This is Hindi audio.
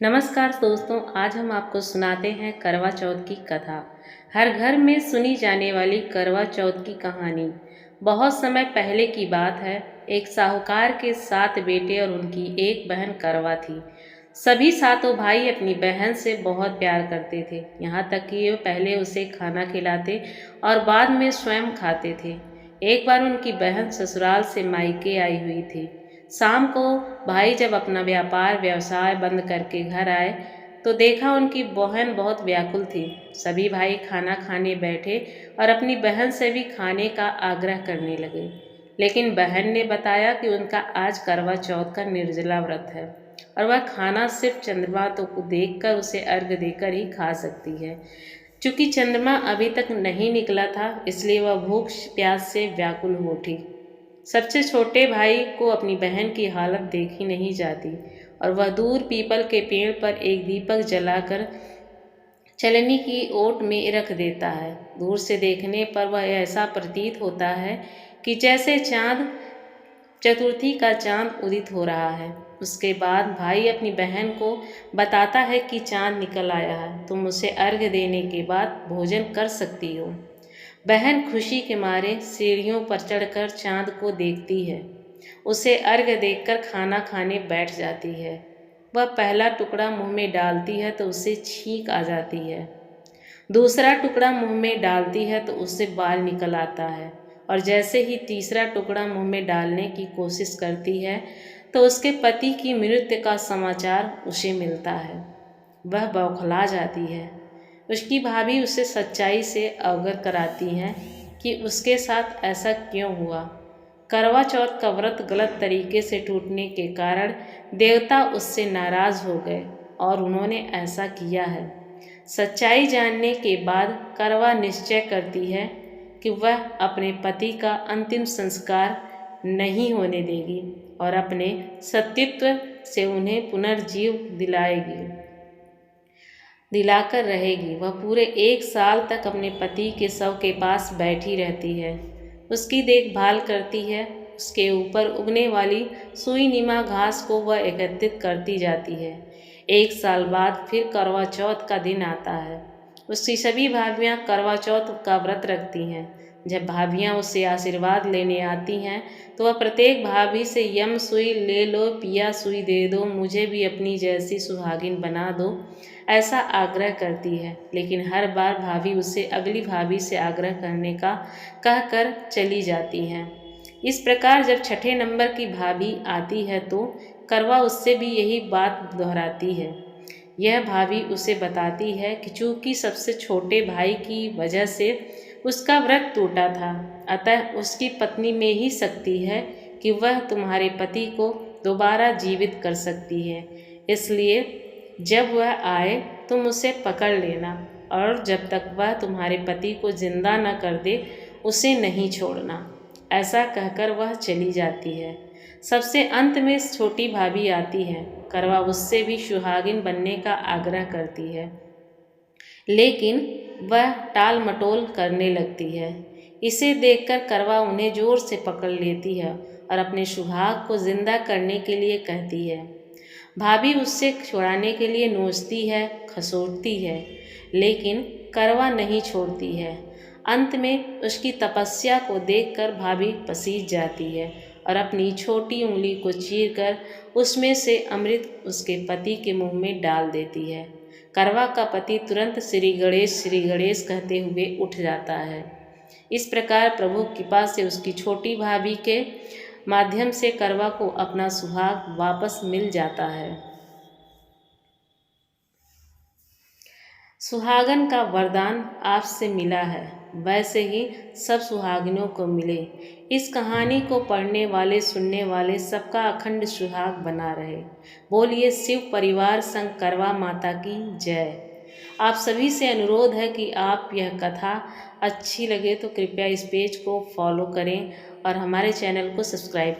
नमस्कार दोस्तों, आज हम आपको सुनाते हैं करवा चौथ की कथा। हर घर में सुनी जाने वाली करवा चौथ की कहानी। बहुत समय पहले की बात है। एक साहूकार के 7 बेटे और उनकी एक बहन करवा थी। सभी सातों भाई अपनी बहन से बहुत प्यार करते थे, यहाँ तक कि वे पहले उसे खाना खिलाते और बाद में स्वयं खाते थे। एक बार उनकी बहन ससुराल से मायके आई हुई थी। शाम को भाई जब अपना व्यापार व्यवसाय बंद करके घर आए तो देखा उनकी बहन बहुत व्याकुल थी। सभी भाई खाना खाने बैठे और अपनी बहन से भी खाने का आग्रह करने लगे, लेकिन बहन ने बताया कि उनका आज करवा चौथ का निर्जला व्रत है और वह खाना सिर्फ चंद्रमा को देखकर उसे अर्घ देकर ही खा सकती है। चूंकि चंद्रमा अभी तक नहीं निकला था, इसलिए वह भूख प्यास से व्याकुल हो उठी। सबसे छोटे भाई को अपनी बहन की हालत देखी नहीं जाती और वह दूर पीपल के पेड़ पर एक दीपक जलाकर चलनी की ओट में रख देता है। दूर से देखने पर वह ऐसा प्रतीत होता है कि जैसे चांद चतुर्थी का चांद उदित हो रहा है। उसके बाद भाई अपनी बहन को बताता है कि चांद निकल आया है, तुम उसे अर्घ देने के बाद भोजन कर सकती हो। बहन खुशी के मारे सीढ़ियों पर चढ़कर चांद को देखती है। उसे अर्घ देकर खाना खाने बैठ जाती है। वह पहला टुकड़ा मुंह में डालती है तो उसे छींक आ जाती है। दूसरा टुकड़ा मुंह में डालती है तो उससे बाल निकल आता है और जैसे ही तीसरा टुकड़ा मुंह में डालने की कोशिश करती है तो उसके पति की मृत्यु का समाचार उसे मिलता है। वह बौखला जाती है। उसकी भाभी उसे सच्चाई से अवगत कराती हैं कि उसके साथ ऐसा क्यों हुआ। करवा चौथ का व्रत गलत तरीके से टूटने के कारण देवता उससे नाराज हो गए और उन्होंने ऐसा किया है। सच्चाई जानने के बाद करवा निश्चय करती है कि वह अपने पति का अंतिम संस्कार नहीं होने देगी और अपने सतीत्व से उन्हें पुनर्जीव दिलाकर रहेगी। वह पूरे 1 साल तक अपने पति के शव के पास बैठी रहती है, उसकी देखभाल करती है। उसके ऊपर उगने वाली सुई नीमा घास को वह एकत्रित करती जाती है। 1 साल बाद फिर करवा चौथ का दिन आता है। उसकी सभी भाभियाँ करवा चौथ का व्रत रखती हैं। जब भाभियाँ उससे आशीर्वाद लेने आती हैं तो वह प्रत्येक भाभी से यम सुई ले लो, पिया सुई दे दो, मुझे भी अपनी जैसी सुहागिन बना दो, ऐसा आग्रह करती है। लेकिन हर बार भाभी उससे अगली भाभी से आग्रह करने का कहकर चली जाती हैं। इस प्रकार जब छठे नंबर की भाभी आती है तो करवा उससे भी यही बात दोहराती है। यह भाभी उसे बताती है कि चूंकि सबसे छोटे भाई की वजह से उसका व्रत टूटा था, अतः उसकी पत्नी में ही शक्ति है कि वह तुम्हारे पति को दोबारा जीवित कर सकती है। इसलिए जब वह आए तुम उसे पकड़ लेना और जब तक वह तुम्हारे पति को जिंदा न कर दे उसे नहीं छोड़ना। ऐसा कहकर वह चली जाती है। सबसे अंत में छोटी भाभी आती है। करवा उससे भी सुहागिन बनने का आग्रह करती है, लेकिन वह टाल मटोल करने लगती है। इसे देखकर करवा उन्हें जोर से पकड़ लेती है और अपने सुहाग को जिंदा करने के लिए कहती है। भाभी उससे छुड़ाने के लिए नोचती है, खसोटती है, लेकिन करवा नहीं छोड़ती है। अंत में उसकी तपस्या को देखकर भाभी पसीज जाती है और अपनी छोटी उंगली को चीरकर उसमें से अमृत उसके पति के मुंह में डाल देती है। करवा का पति तुरंत श्री गणेश कहते हुए उठ जाता है। इस प्रकार प्रभु कृपा से उसकी छोटी भाभी के माध्यम से करवा को अपना सुहाग वापस मिल जाता है। सुहागन का वरदान आपसे मिला है, वैसे ही सब सुहागिनों को मिले। इस कहानी को पढ़ने वाले सुनने वाले सबका अखंड सुहाग बना रहे। बोलिए शिव परिवार संग करवा माता की जय। आप सभी से अनुरोध है कि आप यह कथा अच्छी लगे तो कृपया इस पेज को फॉलो करें और हमारे चैनल को सब्सक्राइब